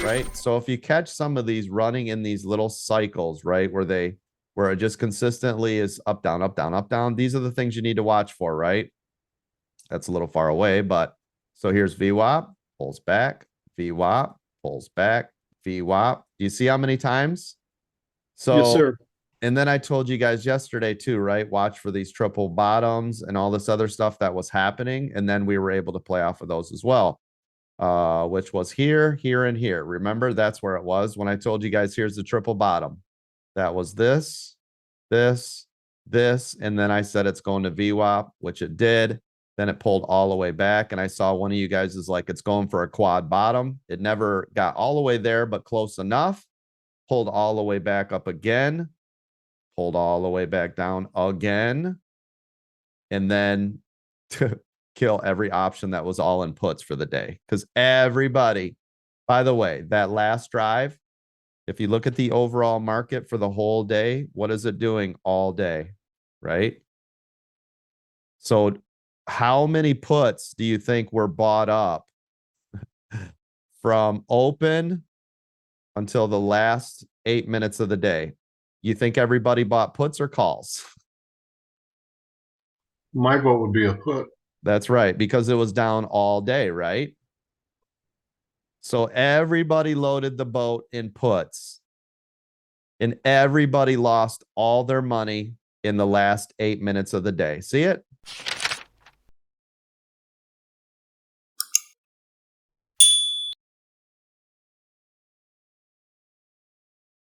right? So if you catch some of these running in these little cycles, right, where it just consistently is up, down, up, down, up, down, these are the things you need to watch for, right? That's a little far away, but so here's VWAP, pulls back, VWAP, pulls back, VWAP. Do you see how many times? Yes, So, sir. and then I told you guys yesterday too, right? Watch for these triple bottoms and all this other stuff that was happening. And then we were able to play off of those as well, which was here, here, and here. Remember, that's where it was when I told you guys, here's the triple bottom. That was this, this, this. And then I said it's going to VWAP, which it did. Then it pulled all the way back. And I saw one of you guys is like, it's going for a quad bottom. It never got all the way there, but close enough. Pulled all the way back up again. Pulled all the way back down again. And then to kill every option that was all in puts for the day. Because everybody, by the way, that last drive, if you look at the overall market for the whole day, what is it doing all day? Right? So how many puts do you think were bought up from open until the last 8 minutes of the day? You think everybody bought puts or calls? My vote would be a put. That's right, because it was down all day, right? So everybody loaded the boat in puts, and everybody lost all their money in the last 8 minutes of the day. See it?